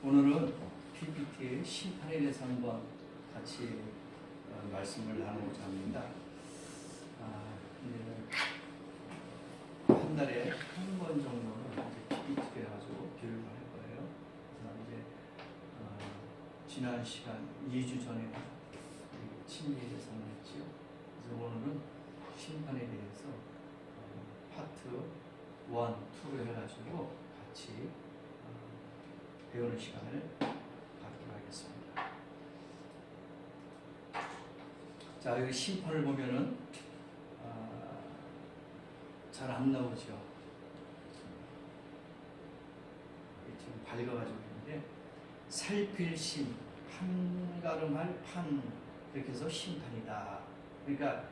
오늘은 PPT의 심판에 대해서 한번 같이 말씀을 나누고자 합니다. 한 달에 한 번 정도는 PPT 해가지고 교육을 할 거예요. 그래서 이제 지난 시간 2주 전에 침례에 대해서 했지요. 그래서 오늘은 심판에 대해서 파트 1, 2로 해가지고 같이 배우는 시간을 갖도록 하겠습니다. 자, 여기 심판을 보면은 잘 안 나오죠. 지금 밝아가지고 있는데 살필 심, 판가름할 판, 이렇게 해서 심판이다. 그러니까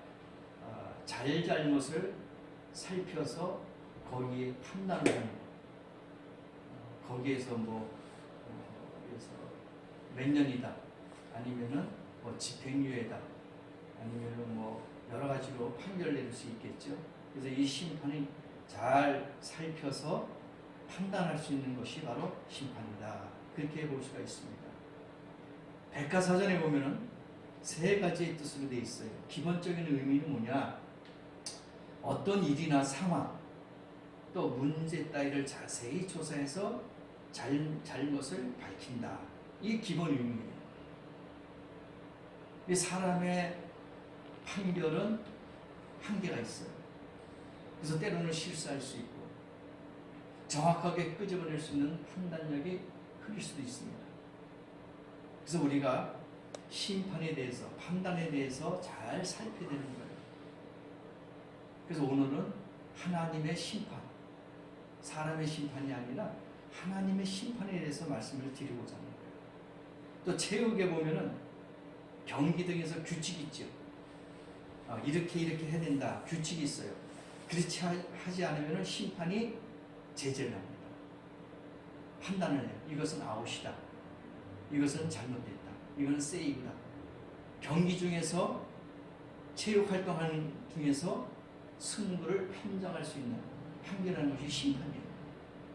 잘잘못을 살펴서 거기에 판단을 하는 거. 거기에서 그래서 몇 년이다, 아니면은 집행유예다, 아니면은 여러 가지로 판결 내릴 수 있겠죠. 그래서 이 심판이 잘 살펴서 판단할 수 있는 것이 바로 심판이다. 그렇게 볼 수가 있습니다. 백과사전에 보면은 세 가지의 뜻으로 되어 있어요. 기본적인 의미는 뭐냐? 어떤 일이나 상황, 또 문제 따위를 자세히 조사해서 잘못을 밝힌다. 이게 기본 의미예요. 이 사람의 판결은 한계가 있어요. 그래서 때로는 실수할 수 있고 정확하게 끄집어낼 수 있는 판단력이 흐릴 수도 있습니다. 그래서 우리가 심판에 대해서, 판단에 대해서 잘 살펴야 되는 거예요. 그래서 오늘은 하나님의 심판, 사람의 심판이 아니라 하나님의 심판에 대해서 말씀을 드리고자 합니다. 또 체육에 보면은 경기 등에서 규칙이 있죠. 이렇게 해야 된다. 규칙이 있어요. 그렇지 하지 않으면 심판이 제재를 합니다. 판단을 해요. 이것은 아웃이다. 이것은 잘못됐다. 이것은 세이브다. 경기 중에서, 체육 활동하는 중에서 승부를 판정할 수 있는, 판결하는 것이 심판이에요.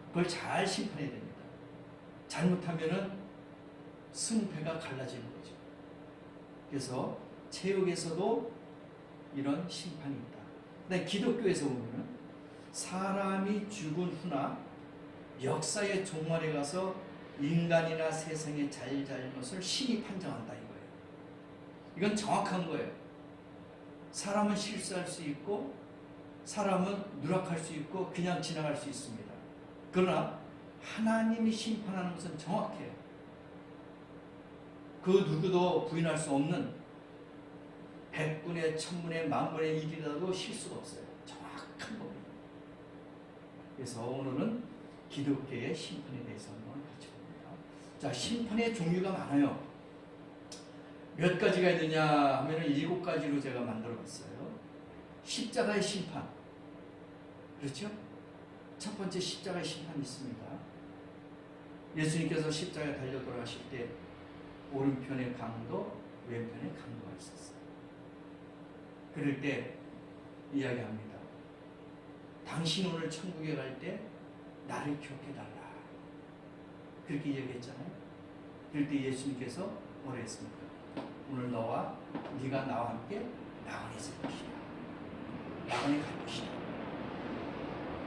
그걸 잘 심판해야 됩니다. 잘못하면은 승패가 갈라지는 거죠. 그래서 체육에서도 이런 심판이 있다. 근데 기독교에서 보면은 사람이 죽은 후나 역사의 종말에 가서 인간이나 세상의 잘잘못을 신이 판정한다 이거예요. 이건 정확한 거예요. 사람은 실수할 수 있고 사람은 누락할 수 있고 그냥 지나갈 수 있습니다. 그러나 하나님이 심판하는 것은 정확해요. 그 누구도 부인할 수 없는 100분의 1000분의 10,000분의 1이라도 실수가 없어요. 정확한 겁니다. 그래서 오늘은 기독교의 심판에 대해서 한번 같이 봅니다. 자, 심판의 종류가 많아요. 몇 가지가 있느냐 하면 7가지로 제가 만들어 봤어요. 십자가의 심판. 그렇죠? 첫 번째 십자가의 심판이 있습니다. 예수님께서 십자가에 달려 돌아가실 때 오른편에 강도, 왼편에 강도가 있었어요. 그럴 때 이야기합니다. 당신 오늘 천국에 갈 때 나를 기억해달라. 그렇게 이야기했잖아요. 그럴 때 예수님께서 뭐라 했습니까? 오늘 네가 나와 함께 낙원에 있을 것이다. 낙원에 갈 것이다.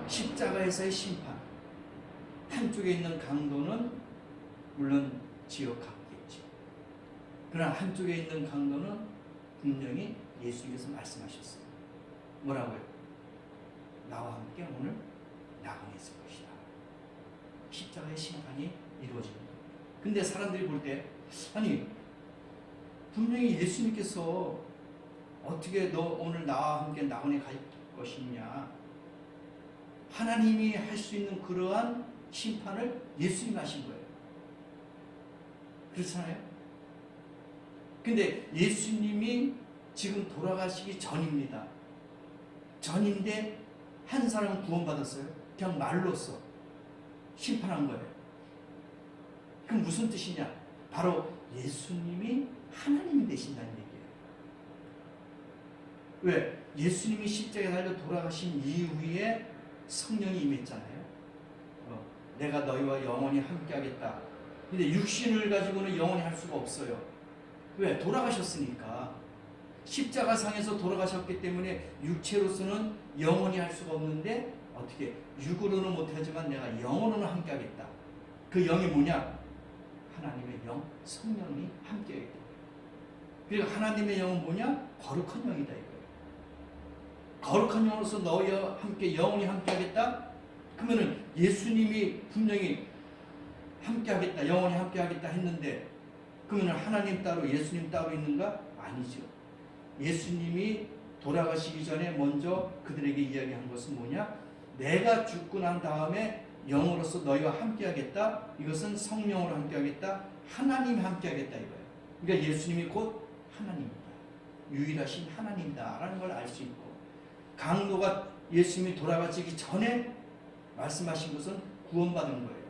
십자가에서의 심판. 한쪽에 있는 강도는 물론 지옥 갔겠죠. 그러나 한쪽에 있는 강도는 분명히 예수님께서 말씀하셨어요. 뭐라고요? 나와 함께 오늘 낙원에 있을 것이다. 십자가의 심판이 이루어지는 거예요. 근데 사람들이 볼 때, 아니 분명히 예수님께서 어떻게 너 오늘 나와 함께 낙원에 갈 것이냐, 하나님이 할 수 있는 그러한 심판을 예수님이 하신 거예요. 그렇잖아요? 근데 예수님이 지금 돌아가시기 전입니다. 전인데 한 사람은 구원받았어요. 그냥 말로써 심판한 거예요. 그럼 무슨 뜻이냐? 바로 예수님이 하나님이 되신다는 얘기예요. 왜? 예수님이 십자가에 달려 돌아가신 이후에 성령이 임했잖아요. 내가 너희와 영원히 함께하겠다. 근데 육신을 가지고는 영원히 할 수가 없어요. 왜? 돌아가셨으니까. 십자가상에서 돌아가셨기 때문에 육체로서는 영원히 할 수가 없는데 어떻게? 육으로는 못하지만 내가 영으로는 함께하겠다. 그 영이 뭐냐? 하나님의 영, 성령이 함께하겠다. 그리고 하나님의 영은 뭐냐? 거룩한 영이다 이거예요. 거룩한 영으로서 너희와 함께 영원히 함께하겠다. 그러면은 예수님이 분명히 함께하겠다, 영원히 함께하겠다 했는데 그러면 하나님 따로 예수님 따로 있는가? 아니죠. 예수님이 돌아가시기 전에 먼저 그들에게 이야기한 것은 뭐냐? 내가 죽고 난 다음에 영으로서 너희와 함께하겠다. 이것은 성령으로 함께하겠다. 하나님이 함께하겠다 이거예요. 그러니까 예수님이 곧 하나님이다. 유일하신 하나님이다 라는 걸 알 수 있고, 강도가 예수님이 돌아가시기 전에 말씀하신 것은 구원받은 거예요.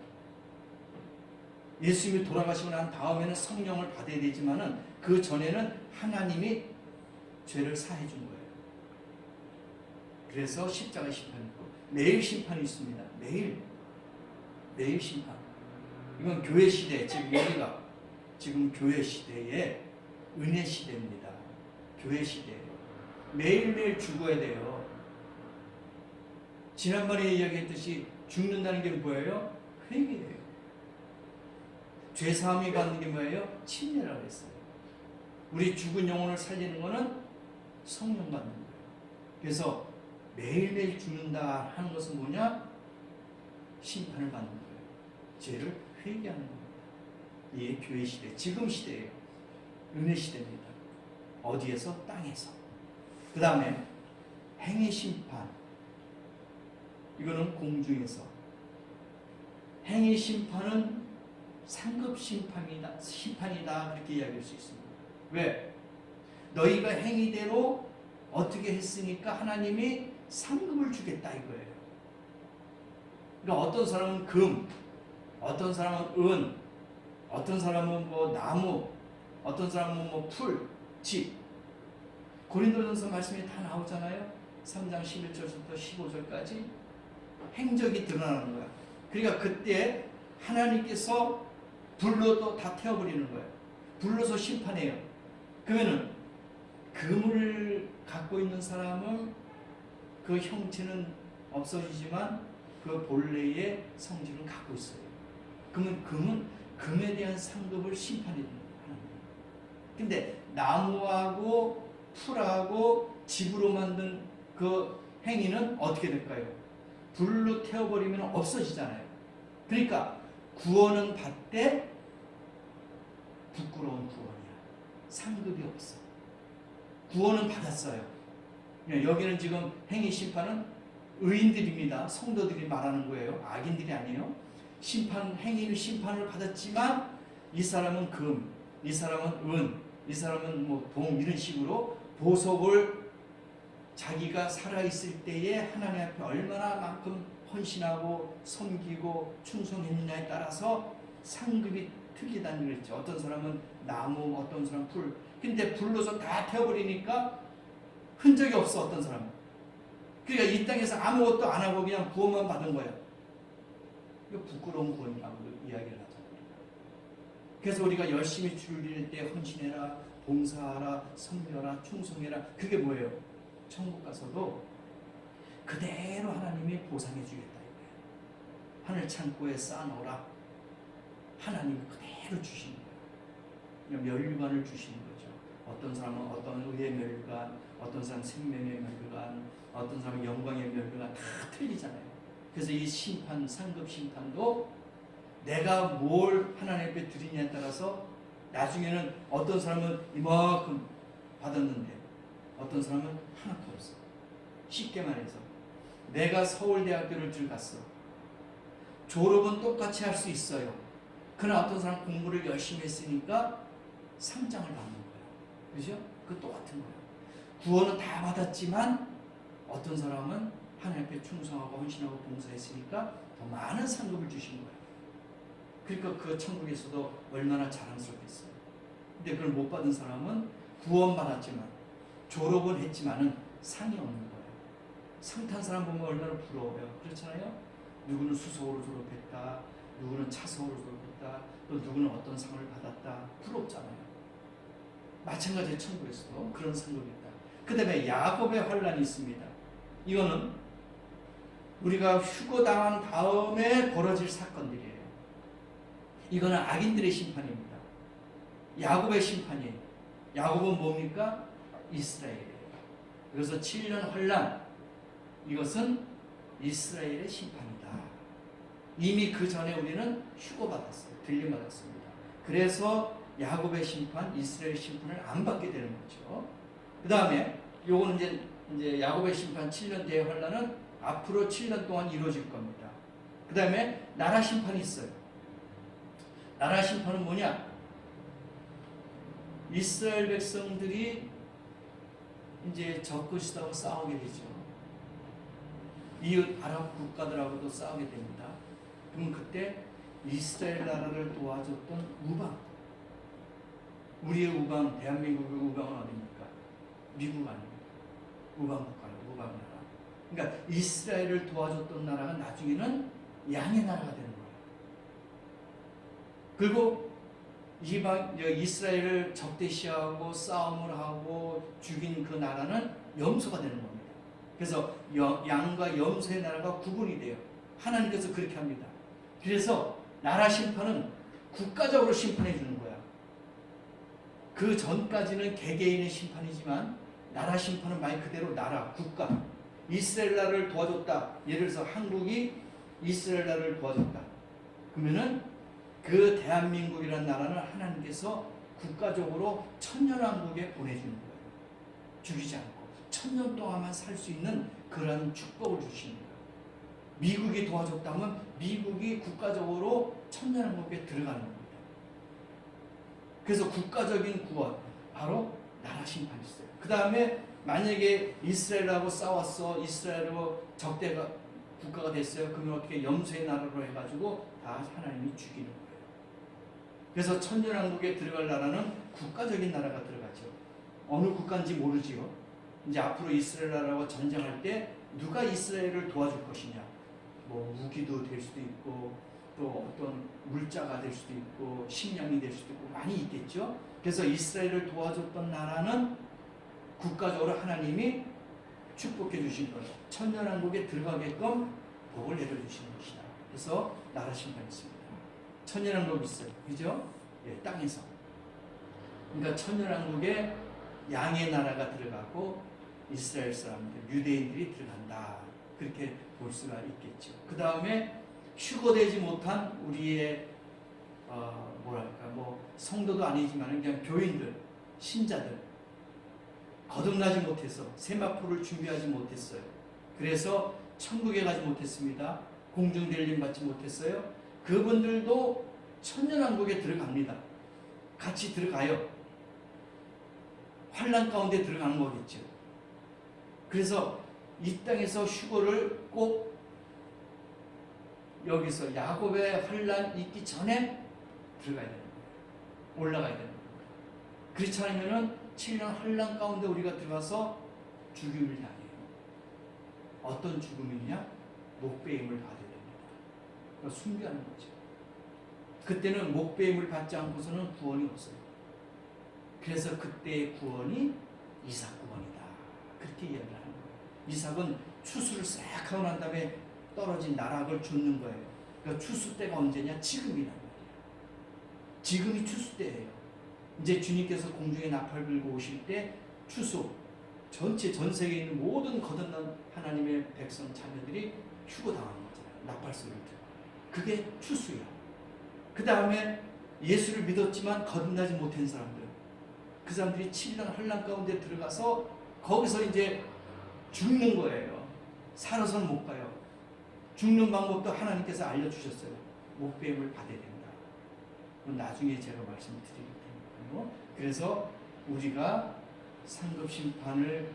예수님이 돌아가시고 난 다음에는 성령을 받아야 되지만은 그 전에는 하나님이 죄를 사해 준 거예요. 그래서 십자가 심판이 있고 매일 심판이 있습니다. 매일 심판. 이건 교회 시대, 지금 여기가 지금 교회 시대의 은혜 시대입니다. 교회 시대. 매일매일 죽어야 돼요. 지난번에 이야기했듯이 죽는다는 게 뭐예요? 회개예요. 죄사함이 받는 게 뭐예요? 침례라고 했어요. 우리 죽은 영혼을 살리는 것은 성령 받는 거예요. 그래서 매일매일 죽는다 하는 것은 뭐냐? 심판을 받는 거예요. 죄를 회개하는 겁니다. 이게 교회 시대, 지금 시대예요. 은혜 시대입니다. 어디에서? 땅에서. 그 다음에 행위 심판. 이거는 공중에서. 행위 심판은 상급 심판이다 그렇게 이야기할 수 있습니다. 왜? 너희가 행위대로 어떻게 했으니까 하나님이 상급을 주겠다 이거예요. 그러니까 어떤 사람은 금, 어떤 사람은 은, 어떤 사람은 뭐 나무, 어떤 사람은 뭐 풀, 집. 고린도전서 말씀이 다 나오잖아요. 3장 11절부터 15절까지 행적이 드러나는 거야. 그러니까 그때 하나님께서 불로 또 다 태워버리는 거예요. 불로서 심판해요. 그러면은 금을 갖고 있는 사람은 그 형체는 없어지지만 그 본래의 성질은 갖고 있어요. 그러면 금은 금에 대한 상급을 심판해 주는 거예요. 근데 나무하고 풀하고 집으로 만든 그 행위는 어떻게 될까요? 불로 태워버리면 없어지잖아요. 그러니까 구원은 받되 부끄러운 구원이야. 상급이 없어. 구원은 받았어요. 여기는 지금 행위 심판은 의인들입니다. 성도들이 말하는 거예요. 악인들이 아니에요. 행위는 심판을 받았지만 이 사람은 금, 이 사람은 은, 이 사람은 뭐 동 이런 식으로 보석을 자기가 살아있을 때에 하나님 앞에 얼마나 만큼 헌신하고 섬기고 충성했느냐에 따라서 상급이 틀리다는 거겠죠. 어떤 사람은 나무, 어떤 사람은 풀. 근데 불로서 다 태워버리니까 흔적이 없어, 어떤 사람은. 그러니까 이 땅에서 아무것도 안 하고 그냥 구원만 받은 거야. 이거 부끄러운 구원이라고 이야기를 하잖아요. 그래서 우리가 열심히 주를 이룰 때 헌신해라, 봉사하라, 섬겨라, 충성해라. 그게 뭐예요? 천국 가서도 그대로 하나님이 보상해 주겠다 이거예요. 하늘 창고에 쌓아놓으라. 하나님이 그대로 주시는 거예요. 면류관을 주시는 거죠. 어떤 사람은 어떤 의의 면류관, 어떤 사람은 생명의 면류관, 어떤 사람은 영광의 면류관 다 틀리잖아요. 그래서 이 심판, 상급 심판도 내가 뭘 하나님 앞에 드리냐에 따라서 나중에는 어떤 사람은 이만큼 받았는데 어떤 사람은 하나도 없어. 쉽게 말해서 내가 서울대학교를 들어갔어. 졸업은 똑같이 할 수 있어요. 그러나 어떤 사람 공부를 열심히 했으니까 상장을 받는 거예요. 그죠? 그 똑같은 거예요. 구원은 다 받았지만 어떤 사람은 하나님 앞에 충성하고 헌신하고 봉사했으니까 더 많은 상급을 주신 거예요. 그러니까 그 천국에서도 얼마나 자랑스럽겠어요. 근데 그걸 못 받은 사람은 구원받았지만 졸업은 했지만은 상이 없는 거예요. 상 탄 사람 보면 얼마나 부러워요. 그렇잖아요. 누구는 수석으로 졸업했다. 누구는 차석으로 졸업했다. 또 누구는 어떤 상을 받았다. 부럽잖아요. 마찬가지로 천국에서도 그런 상급이 있다. 그 다음에 야곱의 환란이 있습니다. 이거는 우리가 휴거당한 다음에 벌어질 사건들이에요. 이거는 악인들의 심판입니다. 야곱의 심판이에요. 야곱은 뭡니까? 이스라엘이에요. 그래서 7년 환란, 이것은 이스라엘의 심판이다. 이미 그 전에 우리는 휴거받았어요. 들림받았습니다. 그래서 야곱의 심판, 이스라엘 심판을 안 받게 되는 거죠. 그 다음에 요거는 이제 야곱의 심판 7년 대환란은 앞으로 7년 동안 이루어질 겁니다. 그 다음에 나라 심판이 있어요. 나라 심판은 뭐냐? 이스라엘 백성들이 이제 적그리스도하고 싸우게 되죠. 이웃 아랍 국가들하고도 싸우게 됩니다. 그럼 그때 이스라엘 나라를 도와줬던 우방, 우리의 우방, 대한민국의 우방은 어디입니까? 미국 아닙니까? 우방 국가예요. 우방 나라. 그러니까 이스라엘을 도와줬던 나라가 나중에는 양의 나라가 되는 거예요. 그리고 이스라엘을 적대시하고 싸움을 하고 죽인 그 나라는 염소가 되는 겁니다. 그래서 양과 염소의 나라가 구분이 돼요. 하나님께서 그렇게 합니다. 그래서 나라 심판은 국가적으로 심판해 주는 거야. 그 전까지는 개개인의 심판이지만 나라 심판은 말 그대로 나라, 국가. 이스라엘 나라를 도와줬다. 예를 들어서 한국이 이스라엘 나라를 도와줬다. 그러면은 그 대한민국이라는 나라는 하나님께서 국가적으로 천년왕국에 보내주는 거예요. 죽이지 않고 천년 동안만 살 수 있는 그런 축복을 주시는 거예요. 미국이 도와줬다면 미국이 국가적으로 천년왕국에 들어가는 겁니다. 그래서 국가적인 구원, 바로 나라 심판이 있어요. 그 다음에 만약에 이스라엘하고 싸웠어, 이스라엘하고 적대가 국가가 됐어요. 그러면 어떻게 염소의 나라로 해가지고 다 하나님이 죽이는 거예요. 그래서 천년왕국에 들어갈 나라는 국가적인 나라가 들어가죠. 어느 국가인지 모르지요. 이제 앞으로 이스라엘 나라와 전쟁할 때 누가 이스라엘을 도와줄 것이냐. 뭐 무기도 될 수도 있고 또 어떤 물자가 될 수도 있고 식량이 될 수도 있고 많이 있겠죠. 그래서 이스라엘을 도와줬던 나라는 국가적으로 하나님이 축복해 주신 거예요. 천년왕국에 들어가게끔 복을 내려주시는 것이다. 그래서 나라 심판이 있습니다. 천년왕국이 있어요. 그죠? 예, 땅에서. 그러니까 천년왕국에 양의 나라가 들어가고 이스라엘 사람들, 유대인들이 들어간다. 그렇게 볼 수가 있겠죠. 그 다음에 휴거되지 못한 우리의 뭐 성도도 아니지만 그냥 교인들, 신자들 거듭나지 못해서 세마포를 준비하지 못했어요. 그래서 천국에 가지 못했습니다. 공중대림 받지 못했어요. 그분들도 천년왕국에 들어갑니다. 같이 들어가요. 환란 가운데 들어가는 거겠죠. 그래서 이 땅에서 휴거를 꼭 여기서 야곱의 환란 있기 전에 들어가야 되는 거예요. 올라가야 되는 거예요. 그렇지 않으면 7년 환란 가운데 우리가 들어가서 죽임을 당해요. 어떤 죽음이냐? 목배임을 받아야 됩니다. 그러니까 순교하는 거죠. 그때는 목배임을 받지 않고서는 구원이 없어요. 그래서 그때의 구원이 이삭 구원이다. 그렇게 이야기를 하는 거예요. 이삭은 추수를 싹 하고 난 다음에 떨어진 나락을 줍는 거예요. 그러니까 추수 때가 언제냐? 지금이란 말이에요. 지금이 추수 때예요. 이제 주님께서 공중에 나팔 불고 오실 때 추수, 전체 전 세계에 있는 모든 거듭난 하나님의 백성 자녀들이 휴거당하는 거잖아요. 나팔 소리를 듣고. 그게 추수야. 그 다음에 예수를 믿었지만 거듭나지 못한 사람들, 그 사람들이 7년 환란 가운데 들어가서 거기서 이제 죽는 거예요. 살아서는 못 가요. 죽는 방법도 하나님께서 알려주셨어요. 목배임을 받아야 된다. 나중에 제가 말씀드릴 테니까요. 그래서 우리가 상급 심판을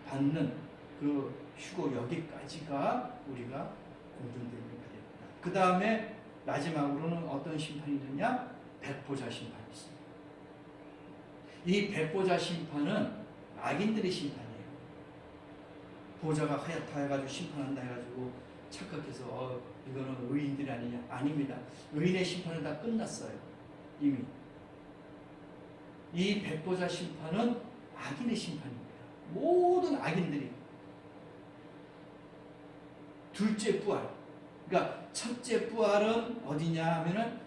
받는 그 휴거 여기까지가 우리가 공중대림을 받아야 된다. 그 다음에 마지막으로는 어떤 심판이 있느냐? 백보자 심판이 있습니다. 이 백보자 심판은 악인들의 심판이에요. 보좌가 하얗다 해가지고 심판한다 해가지고 착각해서 이거는 의인들이 아니냐? 아닙니다. 의인의 심판은 다 끝났어요. 이미. 이 백보자 심판은 악인의 심판입니다. 모든 악인들이. 둘째 부활. 그러니까 첫째 부활은 어디냐 하면은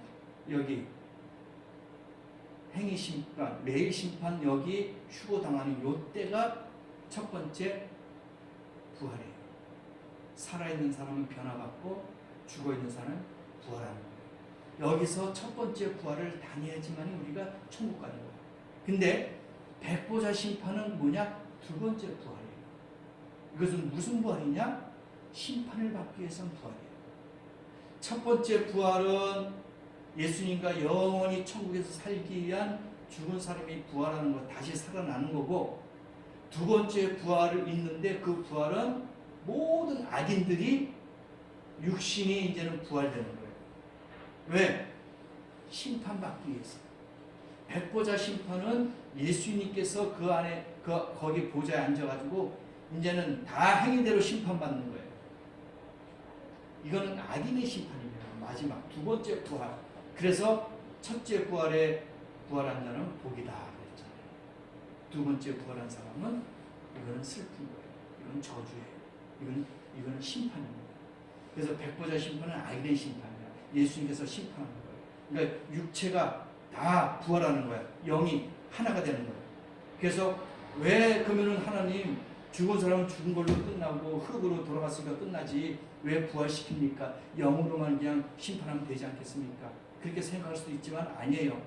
여기 행위 심판, 매일 심판 여기 휴고당하는 요때가 첫 번째 부활이에요. 살아있는 사람은 변화받고 죽어있는 사람은 부활하는 거예요. 여기서 첫 번째 부활을 당해야지만 우리가 천국 가는 거예요. 근데 백보자 심판은 뭐냐? 두 번째 부활이에요. 이것은 무슨 부활이냐? 심판을 받기 위해서 부활이에요. 첫 번째 부활은 예수님과 영원히 천국에서 살기 위한 죽은 사람이 부활하는 것, 다시 살아나는 거고, 두 번째 부활을 있는데 그 부활은 모든 악인들이 육신이 이제는 부활되는 거예요. 왜? 심판받기 위해서. 백보자 심판은 예수님께서 그 안에 거기 보좌에 앉아가지고 이제는 다 행위대로 심판받는 거예요. 이거는 악인의 심판입니다. 마지막 두 번째 부활. 그래서 첫째 부활에 부활한 자는 복이다 그랬잖아요. 두 번째 부활한 사람은 이거는 슬픈 거예요. 이건 저주예요. 이거는 심판입니다. 그래서 백보자 심판은 악인의 심판이야. 예수님께서 심판하는 거예요. 그러니까 육체가 다 부활하는 거야. 영이 하나가 되는 거예요. 그래서 왜 그러면은 하나님 죽은 사람은 죽은 걸로 끝나고 흙으로 돌아갔으니까 끝나지 왜 부활시킵니까? 영으로만 그냥 심판하면 되지 않겠습니까? 그렇게 생각할 수도 있지만 아니에요.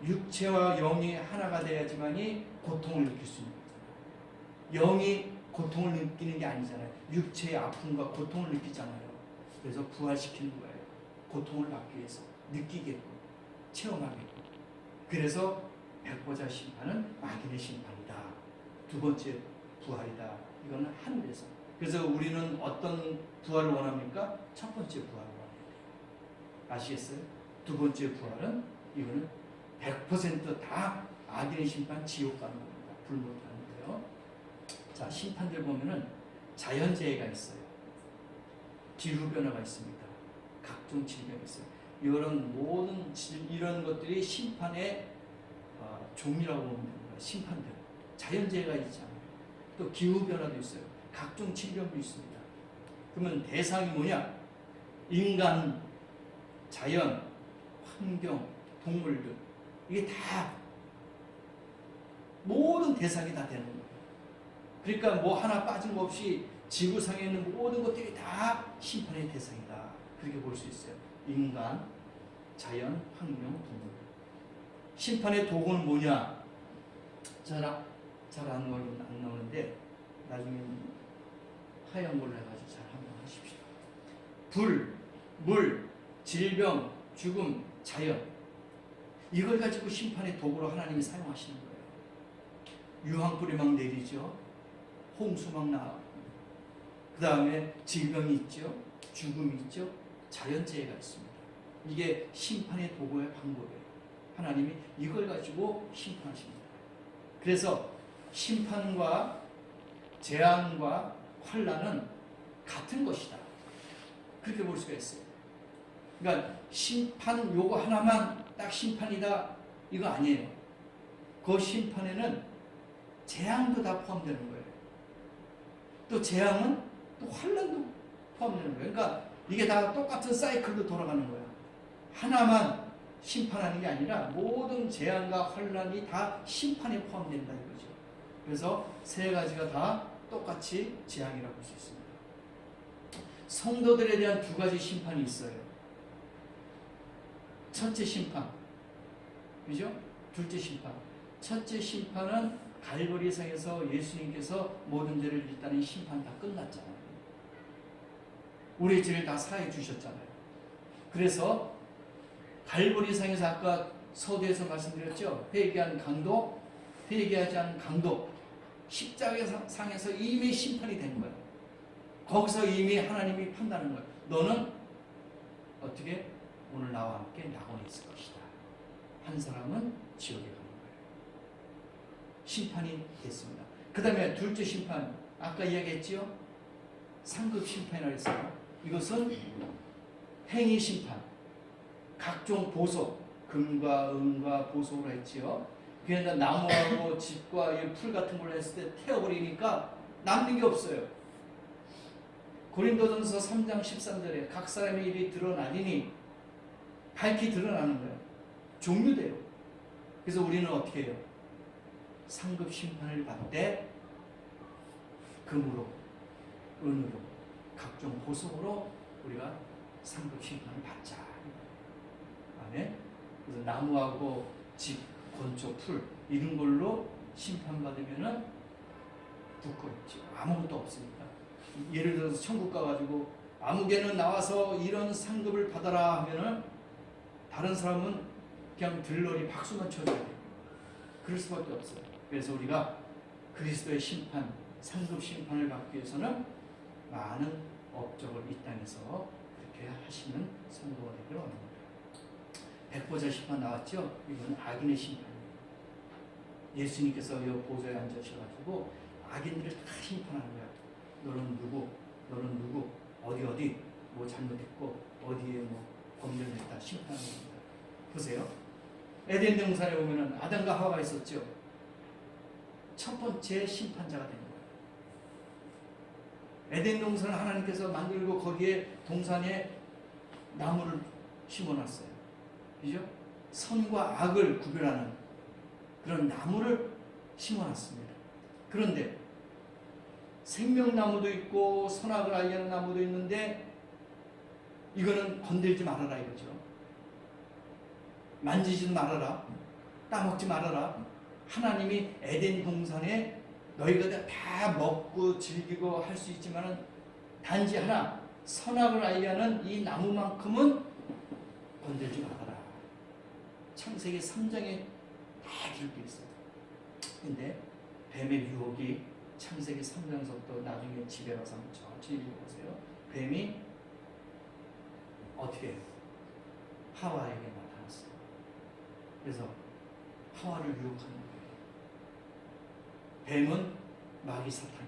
육체와 영이 하나가 돼야지만이 고통을 느낄 수 있는 거잖아요. 영이 고통을 느끼는 게 아니잖아요. 육체의 아픔과 고통을 느끼잖아요. 그래서 부활시키는 거예요. 고통을 받기 위해서 느끼게끔 체험하게끔. 그래서 백보자 심판은 악인의 심판이다. 두 번째 부활이다. 이거는 하늘에서. 그래서 우리는 어떤 부활을 원합니까? 첫 번째 부활을 원해요. 아시겠어요? 두 번째 부활은 이거는 100% 다 악인의 심판, 지옥 가는 겁니다. 불못 가는 거예요. 자, 심판들 보면은 자연재해가 있어요. 기후변화가 있습니다. 각종 질병이 있어요. 이런 것들이 심판의 종이라고 보면 됩니다. 심판들. 자연재해가 있잖아요. 또 기후변화도 있어요. 각종 질병도 있습니다. 그러면 대상이 뭐냐? 인간, 자연, 환경, 동물들. 이게 다 모든 대상이 다 되는 거예요. 그러니까 뭐 하나 빠진 거 없이 지구상에 있는 모든 것들이 다 심판의 대상이다. 그렇게 볼 수 있어요. 인간, 자연, 환경, 동물. 심판의 도구는 뭐냐? 잘 안 나오는데 나중에 하얀 걸로 해가지고 잘 한번 하십시오. 불, 물, 질병, 죽음, 자연. 이걸 가지고 심판의 도구로 하나님이 사용하시는 거예요. 유황불이 막 내리죠. 홍수 막 나고. 그 다음에 질병이 있죠. 죽음이 있죠. 자연재해가 있습니다. 이게 심판의 도구의 방법이에요. 하나님이 이걸 가지고 심판하십니다. 그래서 심판과 재앙과 환난은 같은 것이다. 그렇게 볼 수가 있어요. 그러니까 심판 요거 하나만 딱 심판이다 이거 아니에요. 그 심판에는 재앙도 다 포함되는 거예요. 또 재앙은 또 환난도 포함되는 거예요. 그러니까 이게 다 똑같은 사이클로 돌아가는 거예요. 하나만 심판하는 게 아니라 모든 재앙과 환난이 다 심판에 포함된다 이거죠. 그래서 세 가지가 다 똑같이 재앙이라고 볼 수 있습니다. 성도들에 대한 두 가지 심판이 있어요. 첫째 심판, 그죠? 둘째 심판. 첫째 심판은 갈보리상에서 예수님께서 모든 죄를 일단은 심판 다 끝났잖아요. 우리의 죄를 다 사해 주셨잖아요. 그래서 갈보리상에서 아까 서두에서 말씀드렸죠. 회개한 강도, 회개하지 않은 강도, 십자가상에서 이미 심판이 된 거예요. 거기서 이미 하나님이 판단하는 거예요. 너는 어떻게 오늘 나와 함께 낙원에 있을 것이다. 한 사람은 지옥에 가는 거예요. 심판이 됐습니다. 그 다음에 둘째 심판, 아까 이야기했죠. 상급 심판이라고 했어요. 이것은 행위 심판, 각종 보석, 금과 은과 보석으로 했지요. 그런데 나무하고 집과 이 풀 같은 걸 했을 때 태워버리니까 남는 게 없어요. 고린도전서 3장 13절에 각 사람의 일이 드러나리니 밝히 드러나는 거예요. 종류대로. 그래서 우리는 어떻게 해요? 상급 심판을 받되 금으로, 은으로, 각종 보석으로 우리가 상급 심판을 받자. 아멘. 그래서 나무하고 집, 건초, 풀 이런 걸로 심판받으면은 부끄럽지. 아무것도 없으니까. 예를 들어서 천국 가가지고 아무개는 나와서 이런 상급을 받아라 하면은 다른 사람은 그냥 들러리 박수만 쳐줘야 돼. 그럴 수밖에 없어요. 그래서 우리가 그리스도의 심판, 상급 심판을 받기 위해서는 많은 업적을 이 땅에서 그렇게 하시는 성도가 되기를 원합니다. 백보자 심판 나왔죠? 이건 악인의 심판이에요. 예수님께서 이 보좌에 앉으셔가지고 악인들을 다 심판하는 거야. 너는 누구, 너는 누구, 어디 뭐 잘못했고 어디에 뭐 범죄를 했다 심판하는 겁니다. 보세요. 에덴 동산에 보면은 아담과 하와가 있었죠. 첫 번째 심판자가 되는 거예요. 에덴 동산을 하나님께서 만들고 거기에 동산에 나무를 심어놨어요. 그죠? 선과 악을 구별하는 그런 나무를 심어놨습니다. 그런데 생명나무도 있고 선악을 알게 하는 나무도 있는데 이거는 건들지 말아라 이거죠. 만지지 말아라. 따먹지 말아라. 하나님이 에덴 동산에 너희가 다 먹고 즐기고 할 수 있지만은 단지 하나 선악을 알게 하는 이 나무만큼은 건들지 말아라. 창세기 3장에 다 기록되어 있어요. 근데 뱀의 유혹이 창세기 3장서부터 나중에 집에 가서 한번 천천히 읽어보세요. 뱀이 어떻게 해요? 하와에게 나타났어요. 그래서 하와를 유혹하는 거예요. 뱀은 마귀 사탄,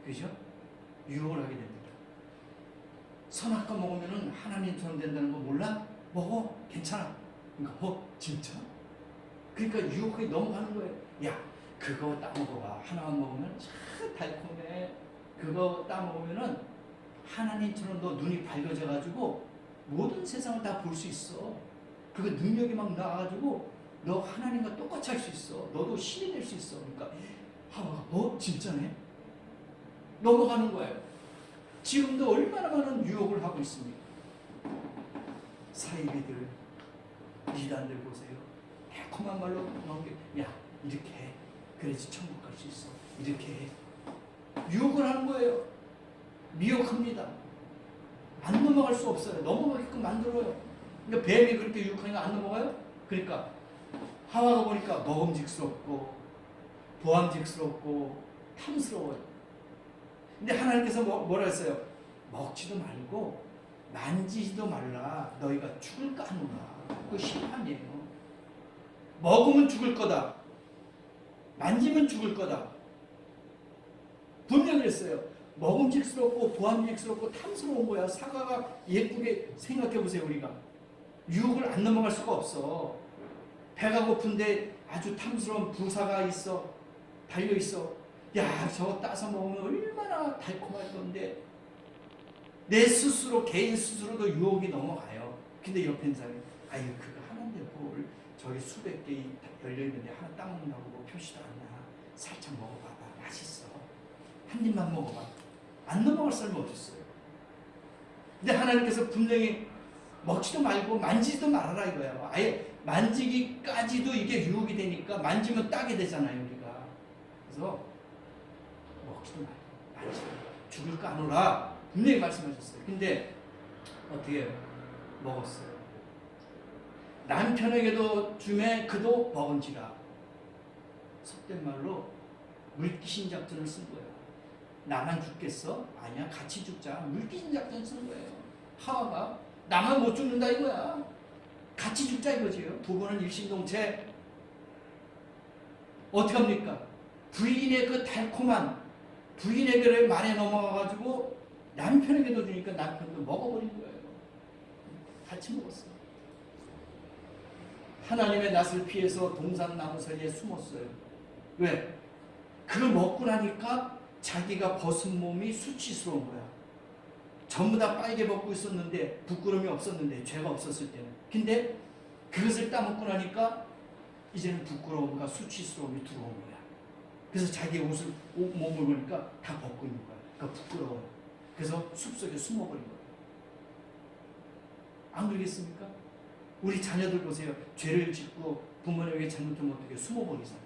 그죠? 유혹을 하게 됩니다. 선악과 먹으면 하나님처럼 된다는 거 몰라? 먹어, 괜찮아. 그러니까 진짜? 그러니까 유혹에 넘어가는 거예요. 야, 그거 따먹어봐. 하나만 먹으면 참 달콤해. 그거 따먹으면은 하나님처럼 너 눈이 밝아져가지고 모든 세상을 다 볼 수 있어. 그거 능력이 막 나와가지고 너 하나님과 똑같이 할 수 있어. 너도 신이 될 수 있어. 그러니까 하와가 진짜네? 넘어가는 거예요. 지금도 얼마나 많은 유혹을 하고 있습니까? 사이비들, 이단들 보세요. 달콤한 말로 넘겨. 야, 이렇게 해. 그래야지 천국 갈 수 있어. 이렇게 해. 유혹을 하는 거예요. 미혹합니다. 안 넘어갈 수 없어요. 넘어가게끔 만들어요. 그러니까 뱀이 그렇게 유혹하니까 안 넘어가요? 그러니까 하와가 보니까 먹음직스럽고 보암직스럽고 탐스러워요. 근데 하나님께서 뭐라 했어요? 먹지도 말고 만지지도 말라. 너희가 죽을까 하노라. 그거 심판이에요. 먹으면 죽을 거다. 만지면 죽을 거다. 분명히 했어요. 먹음직스럽고 보암직스럽고 탐스러운 거야. 사과가 예쁘게 생각해 보세요. 우리가 유혹을 안 넘어갈 수가 없어. 배가 고픈데 아주 탐스러운 부사가 있어. 달려 있어. 야, 저거 따서 먹으면 얼마나 달콤할 건데. 내 스스로, 개인 스스로도 유혹이 넘어가요. 근데 옆에 있는 사람이 아유, 그거 하는데 뭘 저기 수백 개 열려있는데 하나 따먹는다고 뭐 표시도 안 나. 살짝 먹어봐봐. 맛있어. 한 입만 먹어봐. 안 넘어갈 사람이 어딨어요. 근데 하나님께서 분명히 먹지도 말고 만지지도 말아라 이거야. 아예 만지기까지도 이게 유혹이 되니까 만지면 따게 되잖아요, 우리가. 그래서 먹지도 말고 만지도 말고 죽을까 하노라 분명히 말씀하셨어요. 근데 어떻게 해요? 먹었어요. 남편에게도 주매 그도 먹은지라. 속된 말로 물귀신 작전을 쓴 거예요. 나만 죽겠어? 아니야, 같이 죽자. 물귀신 작전 쓴 거예요. 하와가 나만 못 죽는다 이거야. 같이 죽자 이거지요. 부부는 일심동체. 어떻게 합니까? 부인의 그 달콤한 부인에게 말에 넘어가가지고 남편에게도 주니까 남편도 먹어버린 거예요. 같이 먹었어요. 하나님의 낯을 피해서 동산 나무 사이에 숨었어요. 왜? 그걸 먹고 나니까 자기가 벗은 몸이 수치스러운 거야. 전부 다 빨개 벗고 있었는데 부끄러움이 없었는데, 죄가 없었을 때는. 근데 그것을 따먹고 나니까 이제는 부끄러움과 수치스러움이 들어온 거야. 그래서 자기 몸을 보니까 다 벗고 있는 거야. 그러니까 부끄러워요. 그래서 숲속에 숨어버린 거예요. 안 그러겠습니까? 우리 자녀들 보세요. 죄를 짓고 부모님에게 잘못하면 어떻게 숨어버리잖아요.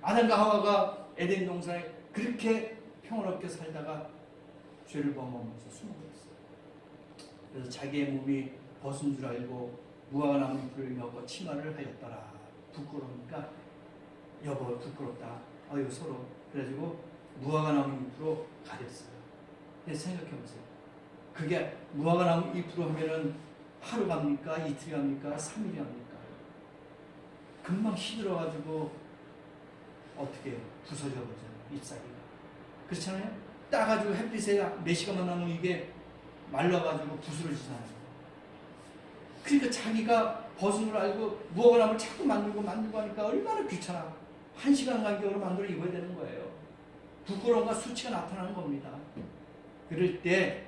아담과 하와가 에덴 동산에 그렇게 평화롭게 살다가 죄를 범하면서 숨어버렸어요. 그래서 자기의 몸이 벗은 줄 알고 무화과 나무 잎을 먹고 치마를 하였더라. 부끄러우니까 여보 부끄럽다. 아유 서로. 그래가지고 무화과 나무 잎으로 가렸어요. 근데 생각해보세요. 그게 무화과 나무 잎으로 하면은 하루 갑니까? 이틀 갑니까? 3일이 갑니까? 금방 시들어가지고 어떻게 해요? 부서져 버리잖아요. 잎사귀가. 그렇잖아요? 따가지고 햇빛에 몇 시간만 나면 이게 말라가지고 부스러지잖아요. 그러니까 자기가 벗은 줄 알고 무화과 나무를 자꾸 만들고 하니까 얼마나 귀찮아. 1시간 간격으로 만들어 입어야 되는 거예요. 부끄러움과 수치가 나타나는 겁니다. 그럴 때